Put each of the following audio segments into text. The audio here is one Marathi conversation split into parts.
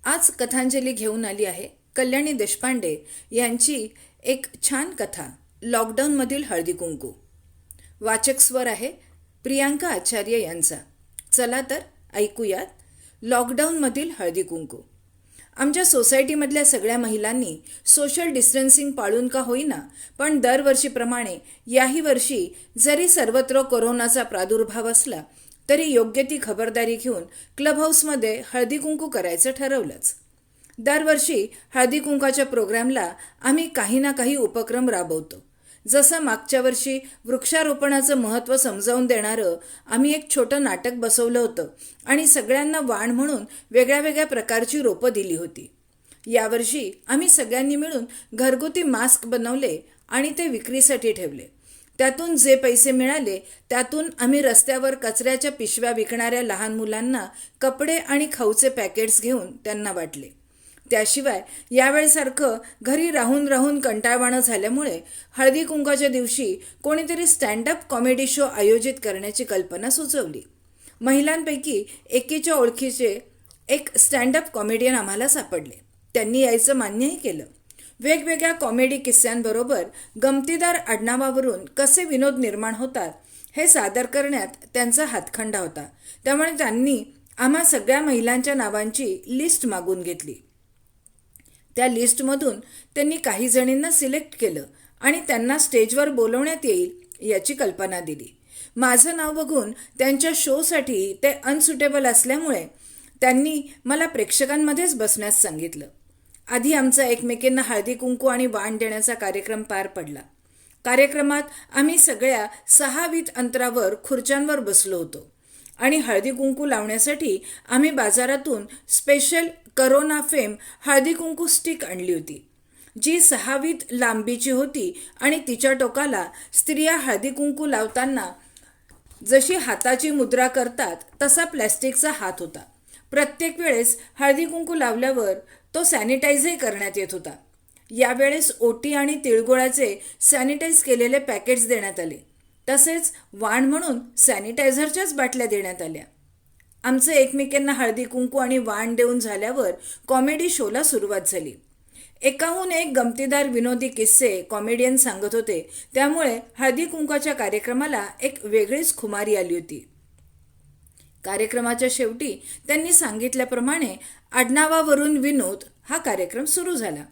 आज कथांजली घेऊन आली आहे कल्याणी देशपांडे यांची एक छान कथा, लॉकडाऊनमधील हळदी कुंकू. वाचक स्वर आहे प्रियांका आचार्य यांचा. चला तर ऐकूयात लॉकडाऊनमधील हळदी कुंकू. आमच्या सोसायटीमधल्या सगळ्या महिलांनी सोशल डिस्टन्सिंग पाळून का होईना, पण दरवर्षीप्रमाणे याही वर्षी जरी सर्वत्र कोरोनाचा प्रादुर्भाव असला तरी योग्य ती खबरदारी घेऊन क्लब हाऊसमध्ये हळदी कुंकू करायचं ठरवलंच. दरवर्षी हळदी कुंकाच्या प्रोग्रामला आम्ही काही ना काही उपक्रम राबवतो. जसं मागच्या वर्षी वृक्षारोपणाचं महत्त्व समजावून देणारं आम्ही एक छोटं नाटक बसवलं होतं आणि सगळ्यांना वाण म्हणून वेगळ्या वेगळ्या प्रकारची रोपं दिली होती. यावर्षी आम्ही सगळ्यांनी मिळून घरगुती मास्क बनवले आणि ते विक्रीसाठी ठेवले. त्यातून जे पैसे मिळाले त्यातून आम्ही रस्त्यावर कचऱ्याच्या पिशव्या विकणाऱ्या लहान मुलांना कपडे आणि खाऊचे पॅकेट्स घेऊन त्यांना वाटले. त्याशिवाय यावेळेसारखं घरी राहून राहून कंटाळवाणं झाल्यामुळे हळदी कुंकाच्या दिवशी कोणीतरी स्टँडअप कॉमेडी शो आयोजित करण्याची कल्पना सुचवली. महिलांपैकी एकीच्या ओळखीचे एक स्टँडअप कॉमेडियन आम्हाला सापडले. त्यांनी यायचं मान्यही केलं. वेगवेगळ्या कॉमेडी किस्स्यांबरोबर गमतीदार आडनावावरून कसे विनोद निर्माण होतात हे सादर करण्यात त्यांचा हातखंडा होता. त्यामुळे त्यांनी आम्हा सगळ्या महिलांच्या नावांची लिस्ट मागून घेतली. त्या लिस्टमधून त्यांनी काही जणींना सिलेक्ट केलं आणि त्यांना स्टेजवर बोलवण्यात येईल याची कल्पना दिली. माझं नाव बघून त्यांच्या शोसाठी ते अनसुटेबल असल्यामुळे त्यांनी मला प्रेक्षकांमध्येच बसण्यास सांगितलं. आधी आमचा एकमेकींना हळदी कुंकू आणि वाण देण्याचा कार्यक्रम पार पडला. कार्यक्रमात आम्ही सगळ्या 6 फीट अंतरावर खुर्च्यांवर बसलो होतो आणि हळदी कुंकू लावण्यासाठी आम्ही बाजारातून special corona fame Haldi Kunku stick आणली होती, जी 6 फीट लांबीची होती आणि तिच्या टोकाला स्त्रिया हळदी कुंकू लावताना जशी हाताची मुद्रा करतात तसा प्लॅस्टिकचा हात होता. प्रत्येक वेळेस हळदी कुंकू लावल्यावर तो सॅनिटाईजही करण्यात येत होता. यावेळेस ओटी आणि तिळगुळाचे सॅनिटाईज केलेले पॅकेट्स देण्यात आले. तसेच वाण म्हणून सॅनिटायझरच्याच बाटल्या देण्यात आल्या. आमचं एकमेकांना हळदी कुंकू आणि वाण देऊन झाल्यावर कॉमेडी शोला सुरुवात झाली. एकाहून एक गमतीदार विनोदी किस्से कॉमेडियन सांगत होते. त्यामुळे हळदी कुंकाच्या कार्यक्रमाला एक वेगळीच खुमारी आली होती. कार्यक्रमाच्या शेवटी त्यांनी सांगितल्याप्रमाणे आडनावावरून विनोद हा कार्यक्रम सुरू झाला.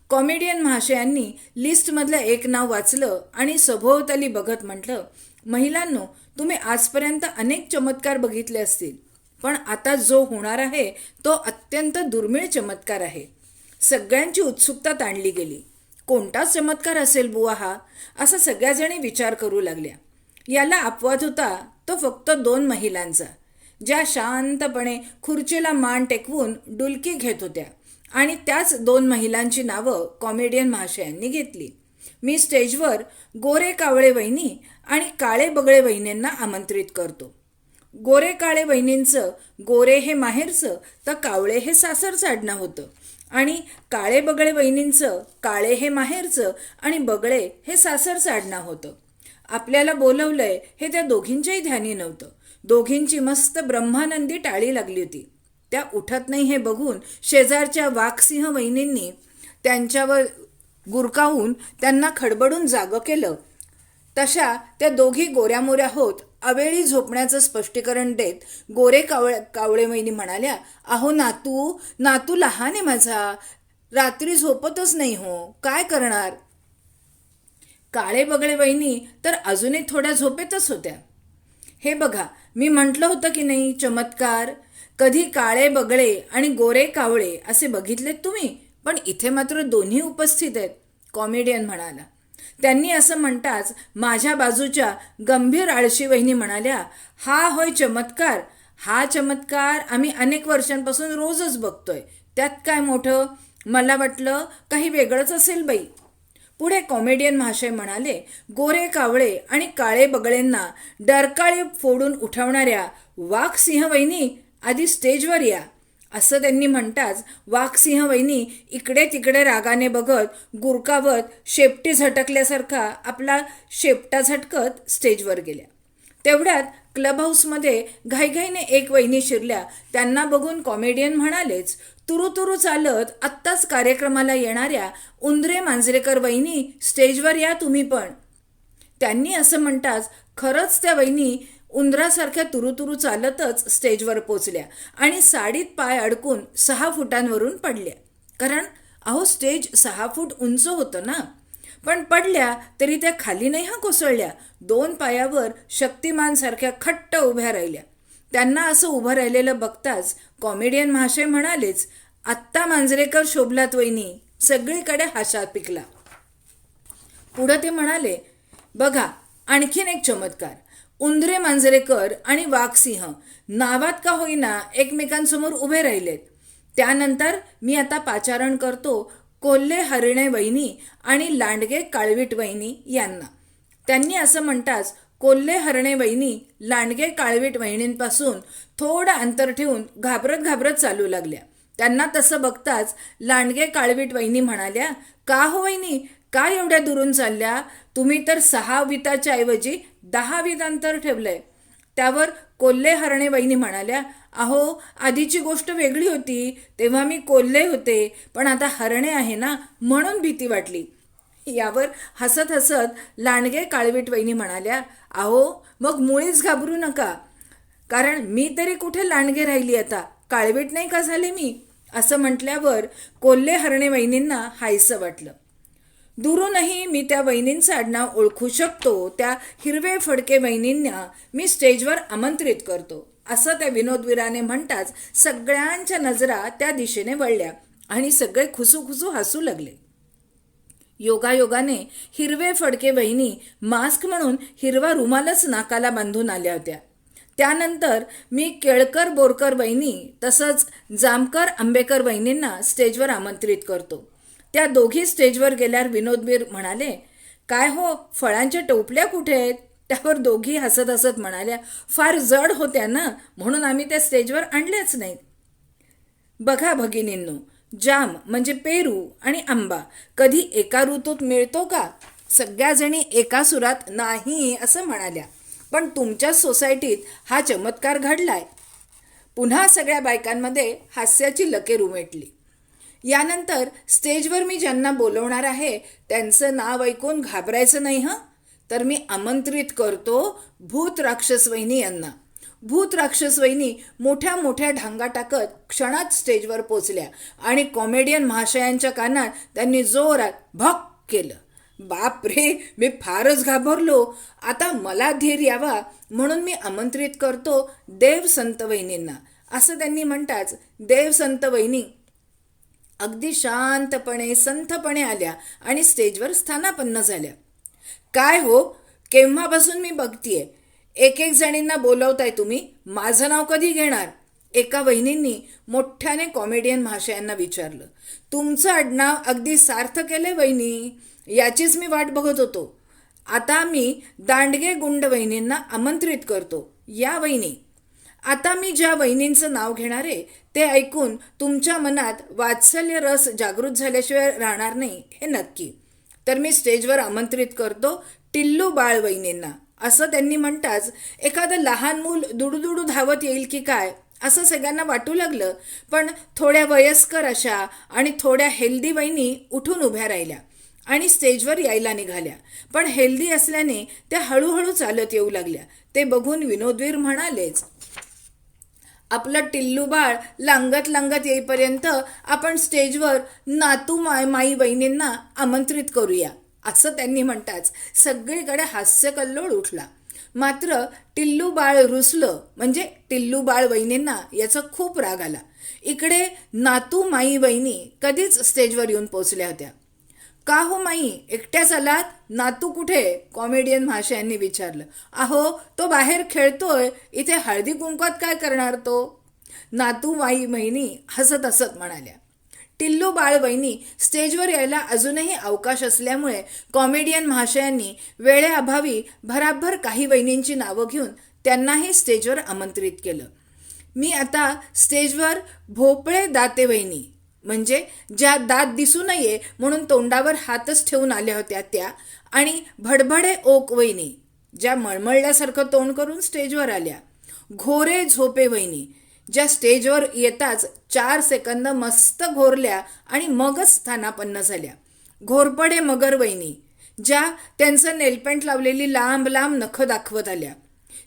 कॉमेडियन महाशयांनी लिस्टमधलं एक नाव वाचलं आणि सभोवताली बघत म्हटलं, महिलांनो, तुम्ही आजपर्यंत अनेक चमत्कार बघितले असतील, पण आता जो होणार आहे तो अत्यंत दुर्मिळ चमत्कार आहे. सगळ्यांची उत्सुकता ताणली गेली. कोणता चमत्कार असेल बुवा हा, असा सगळ्याजणी विचार करू लागल्या. याला अपवाद होता तो फक्त 2 महिलांचा, ज्या शांतपणे खुर्चीला मान टेकवून डुलकी घेत होत्या आणि त्याच 2 महिलांची नावं कॉमेडियन महाशयांनी घेतली. मी स्टेजवर गोरे कावळे वहिनी आणि काळे बगळे वहिनींना आमंत्रित करतो. गोरे काळे वहिनींचं गोरे हे माहेरचं तर कावळे हे सासरचं आडनाव होतं आणि काळे बगळे वहिनींचं काळे हे माहेरचं आणि बगळे हे सासरचं आडनाव होतं. आपल्याला बोलवलंय हे त्या दोघींच्याही ध्यानी नव्हतं. दोघींची मस्त ब्रह्मानंदी टाळी लागली होती. त्या उठत नाही हे बघून शेजारच्या वाघसिंह वहिनींनी त्यांच्यावर गुरकावून त्यांना खडबडून जागं केलं. तशा त्या दोघी गोऱ्यामोऱ्या होत अवेळी झोपण्याचं स्पष्टीकरण देत गोरे कावळे वहिनी म्हणाल्या, अहो नातू लहान आहे माझा, रात्री झोपतच नाही हो, काय करणार. काळे बगळे वहिनी तर अजूनही थोड्या झोपेतच होत्या. हे बघा, मी म्हटलं होतं की नाही चमत्कार. कधी काळे बगळे आणि गोरे कावळे असे बघितलेत तुम्ही, पण इथे मात्र दोन्ही उपस्थित आहेत, कॉमेडियन म्हणाला. त्यांनी असं म्हणताच माझ्या बाजूच्या गंभीर आळशी वहिनी म्हणाल्या, हा होय चमत्कार. हा चमत्कार आम्ही अनेक वर्षांपासून रोजच बघतोय, त्यात काय मोठं. मला वाटलं काही वेगळंच असेल बाई. पुढे कॉमेडियन महाशय म्हणाले, गोरे कावळे आणि काळे बगळेंना डरकाळी फोडून उठवणाऱ्या वाघसिंह वहिनी आधी स्टेजवर या. असं त्यांनी म्हणताच वाघसिंह वहिनी इकडे तिकडे रागाने बघत गुरकावत शेपटी झटकल्यासारखा आपला शेपटा झटकत स्टेजवर गेल्या. तेवढ्यात क्लब हाऊसमध्ये घाईघाईने एक वहिनी शिरल्या. त्यांना बघून कॉमेडियन म्हणालेच, तुरु तुरु चालत आत्ताच कार्यक्रमाला येणाऱ्या उंद्रे मांजरेकर वहिनी, स्टेजवर या तुम्ही पण. त्यांनी असं म्हणताच खरंच त्या वहिनी उंदरासारख्या तुरुतुरू चालतच स्टेजवर पोचल्या आणि साडीत पाय अडकून 6 फुटांवरून पडल्या. कारण अहो स्टेज 6 फूट उंच होतं ना. पण पडल्या तरी त्या खाली नाही कोसळल्या. 2 पायावर शक्तिमानसारख्या खट्ट उभ्या राहिल्या. त्यांना असं उभं राहिलेलं बघताच कॉमेडियन महाशय म्हणालेच, आत्ता मांजरेकर शोभलात वहिनी. सगळीकडे हाशा पिकला. पुढं ते म्हणाले, बघा आणखीन एक चमत्कार. उंदरे मांजरेकर आणि वाघसिंह नावात का होईना एकमेकांसमोर उभे राहिलेत. त्यानंतर मी आता पाचारण करतो कोल्हे हरिणे वहिनी आणि लांडगे काळवीट वहिनी यांना. त्यांनी असं म्हणताच कोल्हे हरणे वहिनी लांडगे काळवीट वहिनींपासून थोडं अंतर ठेवून घाबरत घाबरत चालू लागल्या. त्यांना तसं बघताच लांडगे काळवीट वहिनी म्हणाल्या, का हो वहिनी, काय एवढ्या दुरून चालल्या? तुम्ही तर 6 विताच्या ऐवजी 10 वित अंतर ठेवलंय. त्यावर कोल्हे हरणे वहिनी म्हणाल्या, अहो आधीची गोष्ट वेगळी होती, तेव्हा मी कोल्हे होते, पण आता हरणे आहे ना म्हणून भीती वाटली. यावर हसत हसत लांडगे काळवीट वहिनी म्हणाल्या, अहो मग मुळीच घाबरू नका, कारण मी तरी कुठे लांडगे राहिली, आता काळवीट नाही का झाले मी. असं म्हटल्यावर कोल्हे हरणे वहिनींना हायसं वाटलं. दुरूनही मी त्या वहिनींचं आडनाव ओळखू शकतो. त्या हिरवे फडके वहिनींना मी स्टेजवर आमंत्रित करतो, असं त्या विनोदवीराने म्हणताच सगळ्यांच्या नजरा त्या दिशेने वळल्या आणि सगळे खुसूखुसू हसू लागले. योगायोगाने हिरवे फडके वहिनी मास्क म्हणून हिरवा रुमालच नाकाला बांधून आल्या होत्या. त्यानंतर मी केळकर बोरकर वहिनी तसंच जामकर आंबेकर वहिनींना स्टेजवर आमंत्रित करतो. त्या दोघी स्टेजवर गेल्यावर विनोदवीर म्हणाले, काय हो फळांच्या टोपल्या कुठे आहेत? त्यावर दोघी हसत हसत म्हणाल्या, फार जड होत्या ना म्हणून आम्ही त्या स्टेजवर आणल्याच नाहीत. बघा भगिनींनो, जाम म्हणजे पेरू आणि आंबा कधी एका ऋतूत मिळतो का? सगळ्याजणी एका सुरात नाही असं म्हणाल्या. पण तुमच्या सोसायटीत हा चमत्कार घडलाय. पुन्हा सगळ्या बायकांमध्ये हास्याची लकेर उमटली. यानंतर स्टेजवर मी ज्यांना बोलवणार आहे त्यांचं नाव ऐकून घाबरायचं नाही तर मी आमंत्रित करतो भूत राक्षस वहिनी यांना. भूत राक्षस वहिनी मोठ्या मोठ्या ढांगा टाकत क्षणात स्टेजवर पोचल्या आणि कॉमेडियन महाशयांच्या कानात त्यांनी जोरात भक केलं. बाप रे, मी फारच घाबरलो. आता मला धीर यावा म्हणून मी आमंत्रित करतो देव संत वहिनींना. असं त्यांनी म्हणताच देव संत वहिनी अगदी शांतपणे संथपणे आल्या आणि स्टेजवर स्थानापन्न झाल्या. काय हो, केव्हापासून मी बघतीये, एक एक जणींना बोलवताय तुम्ही, माझं नाव कधी घेणार? एका वहिनींनी मोठ्याने कॉमेडियन महाशयांना विचारलं. तुमचं आडनाव अगदी सार्थ केलंय वहिनी, याचीच मी वाट बघत होतो. आता मी दांडगे गुंड वहिनींना आमंत्रित करतो. या वहिनी. आता मी ज्या वहिनींचं नाव घेणार आहे ते ऐकून तुमच्या मनात वात्सल्य रस जागृत झाल्याशिवाय राहणार नाही हे नक्की. तर मी स्टेजवर आमंत्रित करतो टिल्लू बाळ वहिनींना. असं त्यांनी म्हणताच एखादं लहान मूल दुडूदुडू धावत येईल की काय असं सगळ्यांना वाटू लागलं. पण थोड्या वयस्कर अशा आणि थोड्या हेल्दी वहिनी उठून उभ्या राहिल्या आणि स्टेजवर यायला निघाल्या. पण हेल्दी असल्याने त्या हळूहळू चालत येऊ लागल्या. ते बघून विनोदवीर म्हणालेच, आपलं टिल्लू बाळ लांगत लांगत येईपर्यंत आपण स्टेजवर नातू माई वहिनींना आमंत्रित करूया. असं त्यांनी म्हणताच सगळीकडे हास्यकल्लोळ उठला. मात्र टिल्लू बाळ रुसलं म्हणजे टिल्लू बाळ वहिनींना याचा खूप राग आला. इकडे नातू माई वहिनी कधीच स्टेजवर येऊन पोचल्या होत्या. का हो माई, एकट्याच आलात? नातू कुठे? कॉमेडियन महाशयांनी विचारलं. अहो तो बाहेर खेळतोय, इथे हळदी कुंकवात काय करणार तो? नातू माई वहिनी हसत हसत म्हणाल्या. टिल्लू बाळ वहिनी स्टेजवर यायला अजूनही अवकाश असल्यामुळे कॉमेडियन महाशयांनी वेळेअभावी भराभर काही वहिनींची नावं घेऊन त्यांनाही स्टेजवर आमंत्रित केलं. मी आता स्टेजवर भोपळे दाते वहिनी म्हणजे ज्या दात दिसू नये म्हणून तोंडावर हातच ठेवून आल्या होत्या त्या, आणि भडभडे ओक वहिनी ज्या मळमळल्यासारखं तोंड करून स्टेजवर आल्या. घोरे झोपे वहिनी, ज्या स्टेजवर येताच 4 सेकंद मस्त घोरल्या आणि मगच स्थानापन्न झाल्या. घोरपडे मगर वहिनी, ज्या त्यांचं नेलपेंट लावलेली लांब लांब नखं दाखवत आल्या.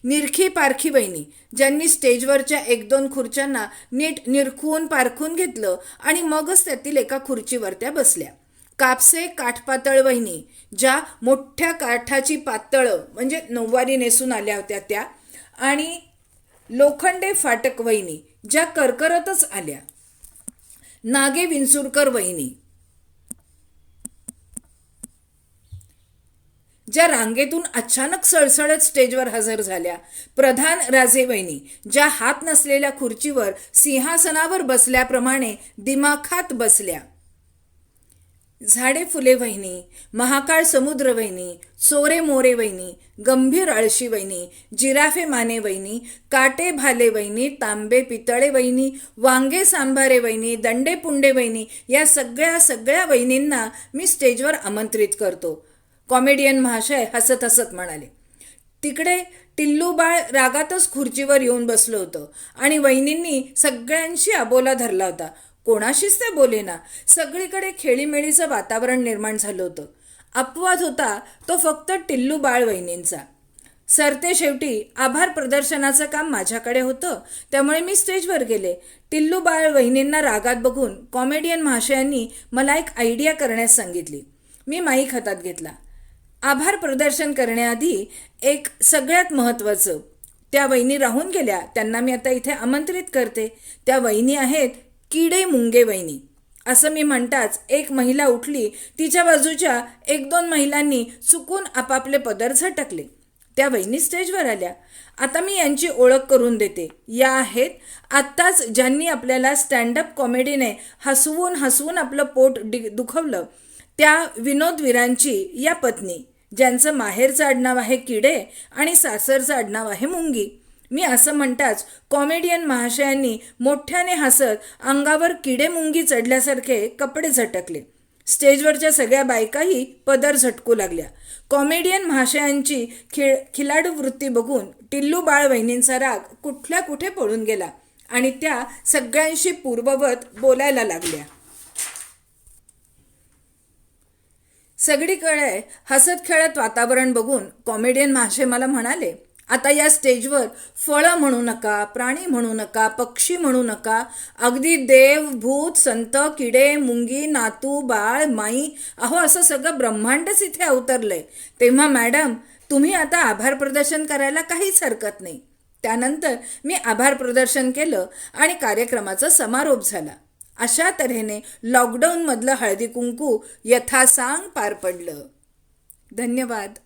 निरखी पारखी वहिनी, ज्यांनी स्टेजवरच्या 1-2 खुर्च्यांना नीट निरखून पारखून घेतलं आणि मगच त्यातील एका खुर्चीवर त्या बसल्या. कापसे काठपातळ वहिनी, ज्या मोठ्या काठाची पातळं म्हणजे नऊवारी नेसून आल्या होत्या त्या. आणि लोखंडे फाटक वहिनी, ज्या करकरतच आल्या. नागे विंचुरकर वहिनी, ज्या रांगेतून अचानक सळसळत स्टेजवर हजर झाल्या. प्रधान राजे वहिनी, ज्या हात नसलेल्या खुर्चीवर सिंहासनावर बसल्याप्रमाणे दिमाखात बसल्या. झाडे फुले वहिनी, महाकाळ समुद्र वहिनी, चोरे मोरे वहिनी, गंभीर आळशी वहिनी, जिराफे माने वहिनी, काटे भाले वहिनी, तांबे पितळे वहिनी, वांगे सांभारे वहिनी, दंडे पुंडे वहिनी, या सगळ्या वहिनींना मी स्टेजवर आमंत्रित करतो. कॉमेडियन महाशय हसत हसत म्हणाले. तिकडे टिल्लू बाळ रागातच खुर्चीवर येऊन बसलं होतं आणि वहिनींनी सगळ्यांशी अबोला धरला होता. कोणाशीच ते बोलेना. सगळीकडे खेळीमेळीचं वातावरण निर्माण झालं होतं. अपवाद होता तो फक्त टिल्लू बाळ वहिनींचा. सरते शेवटी आभार प्रदर्शनाचं काम माझ्याकडे होतं, त्यामुळे मी स्टेजवर गेले. टिल्लू बाळ वहिनींना रागात बघून कॉमेडियन महाशयांनी मला एक आयडिया करण्यास सांगितली. मी माईक हातात घेतला. आभार प्रदर्शन करण्याआधी एक सगळ्यात महत्त्वाचं, त्या वहिनी राहून गेल्या त्यांना मी आता इथे आमंत्रित करते. त्या वहिनी आहेत किडे मुंगे वहिनी. असं मी म्हणताच एक महिला उठली. तिच्या बाजूच्या 1-2 महिलांनी चुकून आपापले पदर झटकले. त्या वहिनी स्टेजवर आल्या. आता मी यांची ओळख करून देते. या आहेत आत्ताच ज्यांनी आपल्याला स्टँडअप कॉमेडीने हसवून आपलं पोट दुखवलं त्या विनोदवीरांची या पत्नी, ज्यांचं माहेरचं आडनाव आहे किडे आणि सासरचं आडनाव आहे मुंगी. मी असं म्हणताच कॉमेडियन महाशयांनी मोठ्याने हसत अंगावर किडे मुंगी चढल्यासारखे कपडे झटकले. स्टेजवरच्या सगळ्या बायकाही पदर झटकू लागल्या. कॉमेडियन महाशयांची खिलाडू वृत्ती बघून टिल्लू बाळ वहिनींचा राग कुठल्या कुठे पळून गेला आणि त्या सगळ्यांशी पूर्ववत बोलायला लागल्या. सगळीकडे हसत खेळत वातावरण बघून कॉमेडियन महाशय मला म्हणाले, आता या स्टेजवर फळं म्हणू नका, प्राणी म्हणू नका, पक्षी म्हणू नका, अगदी देव, भूत, संत, किडे, मुंगी, नातू, बाळ, माई, अहो असं सगळं ब्रह्मांडच इथे अवतरलंय. तेव्हा मॅडम तुम्ही आता आभार प्रदर्शन करायला काहीच हरकत नाही. त्यानंतर मी आभार प्रदर्शन केलं आणि कार्यक्रमाचा समारोप झाला. अशा तऱ्हेने लॉकडाऊनमधलं हळदी कुंकू यथासांग पार पडलं. धन्यवाद.